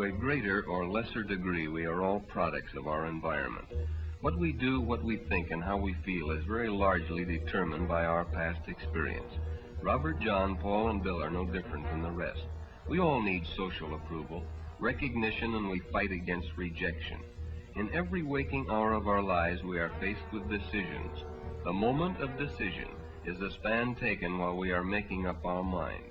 a greater or lesser degree, we are all products of our environment. What we do, what we think, and how we feel is very largely determined by our past experience. Robert, John, Paul, and Bill are no different from the rest. We all need social approval, recognition, and we fight against rejection. In every waking hour of our lives, we are faced with decisions. The moment of decision is the span taken while we are making up our mind.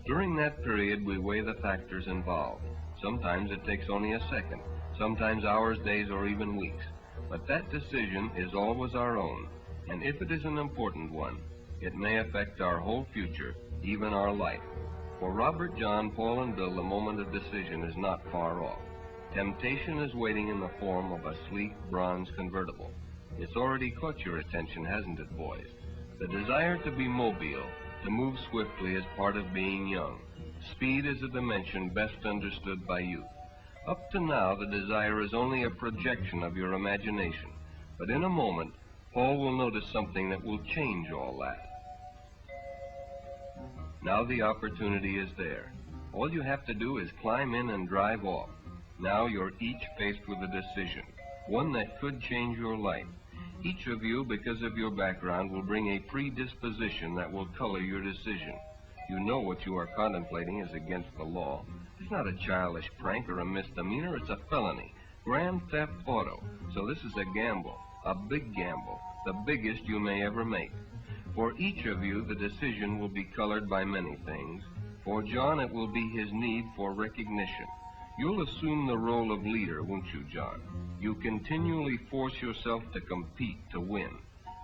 During that period, we weigh the factors involved. Sometimes it takes only a second, sometimes hours, days, or even weeks. But that decision is always our own, and if it is an important one, it may affect our whole future, even our life. For Robert, John, Paul, and Bill, the moment of decision is not far off. Temptation is waiting in the form of a sleek bronze convertible. It's already caught your attention, hasn't it, boys? The desire to be mobile, to move swiftly, is part of being young. Speed is a dimension best understood by youth. Up to now, the desire is only a projection of your imagination. But in a moment, Paul will notice something that will change all that. Now the opportunity is there. All you have to do is climb in and drive off. Now you're each faced with a decision, one that could change your life. Each of you, because of your background, will bring a predisposition that will color your decision. You know what you are contemplating is against the law. It's not a childish prank or a misdemeanor, it's a felony. Grand theft auto. So this is a gamble, a big gamble, the biggest you may ever make. For each of you, the decision will be colored by many things. For John, it will be his need for recognition. You'll assume the role of leader, won't you, John? You continually force yourself to compete, to win.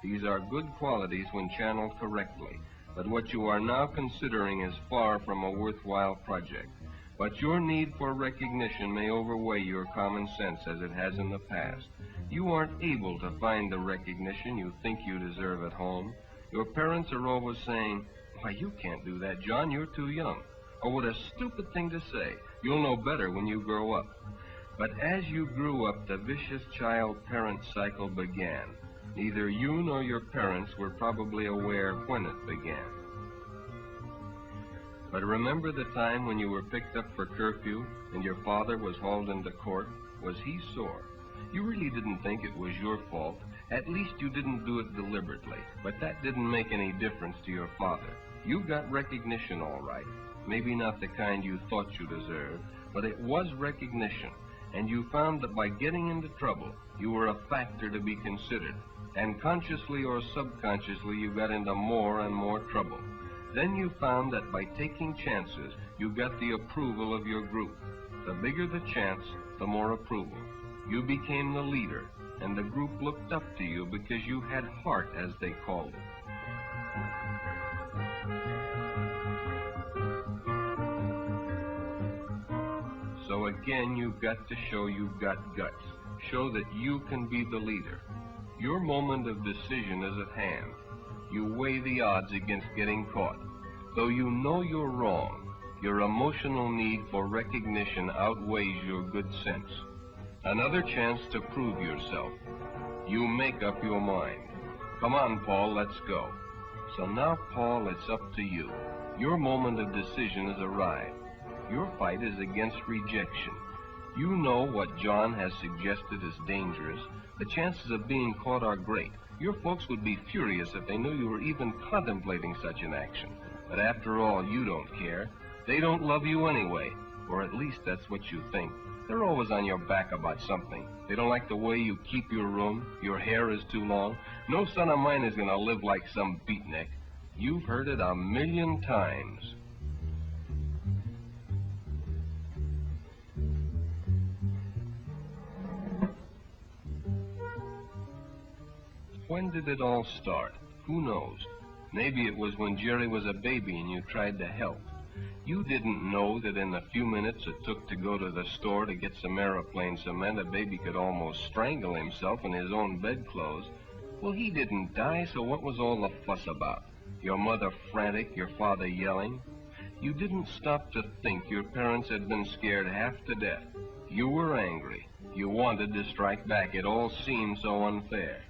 These are good qualities when channeled correctly, but what you are now considering is far from a worthwhile project. But your need for recognition may overweigh your common sense as it has in the past. You aren't able to find the recognition you think you deserve at home. Your parents are always saying, "Why, you can't do that, John, you're too young." Or, "What a stupid thing to say. You'll know better when you grow up." But as you grew up, the vicious child-parent cycle began. Neither you nor your parents were probably aware when it began. But remember the time when you were picked up for curfew and your father was hauled into court? Was he sore? You really didn't think it was your fault. At least you didn't do it deliberately. But that didn't make any difference to your father. You got recognition all right. Maybe not the kind you thought you deserved, but it was recognition. And you found that by getting into trouble, you were a factor to be considered. And consciously or subconsciously, you got into more and more trouble. Then you found that by taking chances, you got the approval of your group. The bigger the chance, the more approval. You became the leader, and the group looked up to you because you had heart, as they called it. So again, you've got to show you've got guts. Show that you can be the leader. Your moment of decision is at hand. You weigh the odds against getting caught. Though you know you're wrong, your emotional need for recognition outweighs your good sense. Another chance to prove yourself. You make up your mind. Come on, Paul, let's go. So now, Paul, it's up to you. Your moment of decision has arrived. Your fight is against rejection. You know what John has suggested is dangerous. The chances of being caught are great. Your folks would be furious if they knew you were even contemplating such an action. But after all, you don't care. They don't love you anyway, or at least that's what you think. They're always on your back about something. They don't like the way you keep your room. Your hair is too long. No son of mine is going to live like some beatnik. You've heard it 1,000,000 times. When did it all start? Who knows? Maybe it was when Jerry was a baby and you tried to help. You didn't know that in the few minutes it took to go to the store to get some aeroplane cement, a baby could almost strangle himself in his own bedclothes. Well, he didn't die, so what was all the fuss about? Your mother frantic, your father yelling? You didn't stop to think your parents had been scared half to death. You were angry. You wanted to strike back. It all seemed so unfair.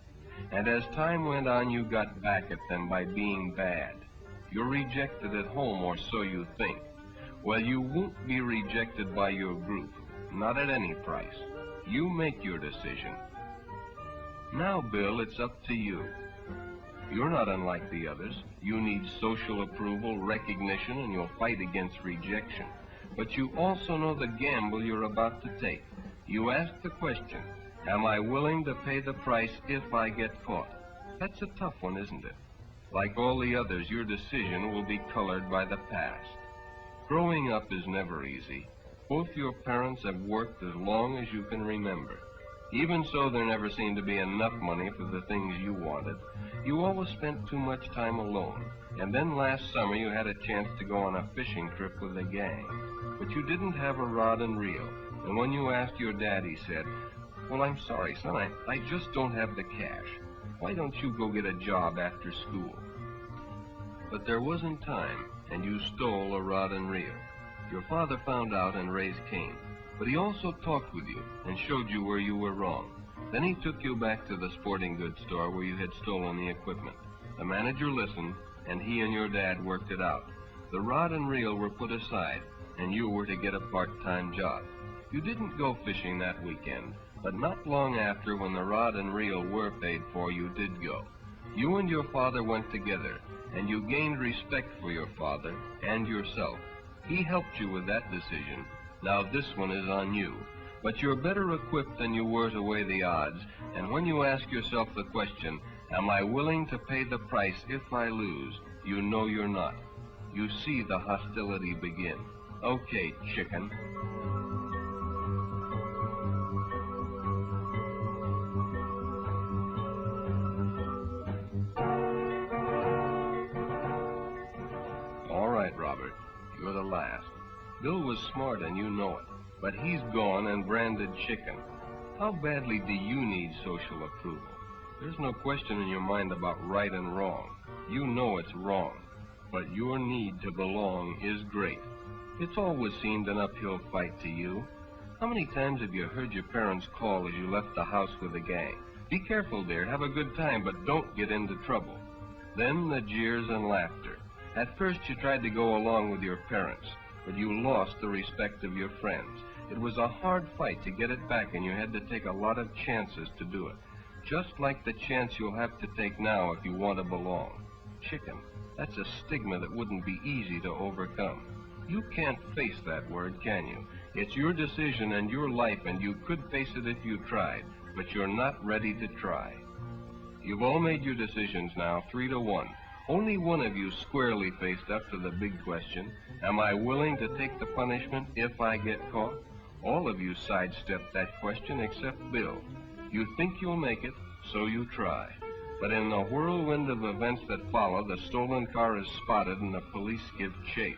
And as time went on, you got back at them by being bad. You're rejected at home, or so you think. Well, you won't be rejected by your group. not at any price. You make your decision. Now, Bill, it's up to you. You're not unlike the others. You need social approval, recognition, and you'll fight against rejection. But you also know the gamble you're about to take. You ask the question, am I willing to pay the price if I get caught? That's a tough one, isn't it? Like all the others, your decision will be colored by the past. Growing up is never easy. Both your parents have worked as long as you can remember. Even so, there never seemed to be enough money for the things you wanted. You always spent too much time alone. And then last summer you had a chance to go on a fishing trip with a gang. But you didn't have a rod and reel. And when you asked your dad, he said, well, I'm sorry, son, I just don't have the cash. Why don't you go get a job after school? But there wasn't time, and you stole a rod and reel. Your father found out and raised Cain. But he also talked with you and showed you where you were wrong. Then he took you back to the sporting goods store where you had stolen the equipment. The manager listened, and he and your dad worked it out. The rod and reel were put aside, and you were to get a part-time job. You didn't go fishing that weekend, but not long after, when the rod and reel were paid for, you did go. You and your father went together, and you gained respect for your father and yourself. He helped you with that decision. Now this one is on you. But you're better equipped than you were to weigh the odds, and when you ask yourself the question, am I willing to pay the price if I lose, you know you're not. You see the hostility begin. Okay, chicken. All right, Robert, you're the last. Bill was smart and you know it, but he's gone and branded chicken. How badly do you need social approval? There's no question in your mind about right and wrong. You know it's wrong, but your need to belong is great. It's always seemed an uphill fight to you. How many times have you heard your parents call as you left the house with the gang? Be careful, dear, have a good time, but don't get into trouble. Then the jeers and laughter. At first you tried to go along with your parents, but you lost the respect of your friends. It was a hard fight to get it back, and you had to take a lot of chances to do it. Just like the chance you'll have to take now if you want to belong. Chicken, that's a stigma that wouldn't be easy to overcome. You can't face that word, can you? It's your decision and your life, and you could face it if you tried, but you're not ready to try. You've all made your decisions now, 3-1. Only one of you squarely faced up to the big question, am I willing to take the punishment if I get caught? All of you sidestepped that question except Bill. You think you'll make it, so you try. But in the whirlwind of events that follow, the stolen car is spotted and the police give chase.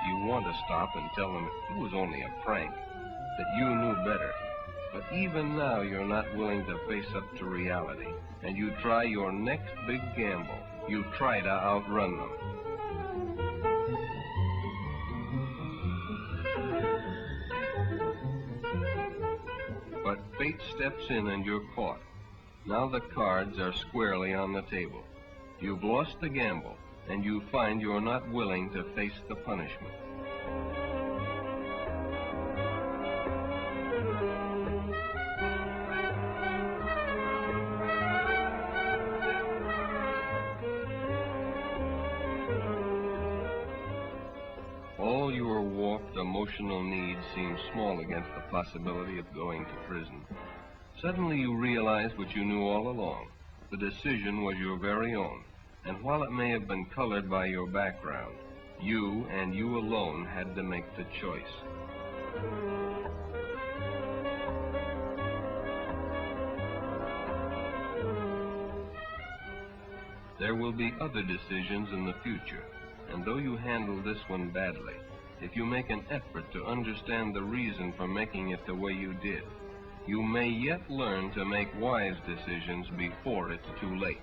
You want to stop and tell them it was only a prank, that you knew better. But even now you're not willing to face up to reality, and you try your next big gamble. You try to outrun them. But fate steps in and you're caught. Now the cards are squarely on the table. You've lost the gamble, and you find you're not willing to face the punishment. All your warped emotional needs seem small against the possibility of going to prison. Suddenly you realize what you knew all along. The decision was your very own, and while it may have been colored by your background, you and you alone had to make the choice. There will be other decisions in the future, and though you handle this one badly, if you make an effort to understand the reason for making it the way you did, you may yet learn to make wise decisions before it's too late.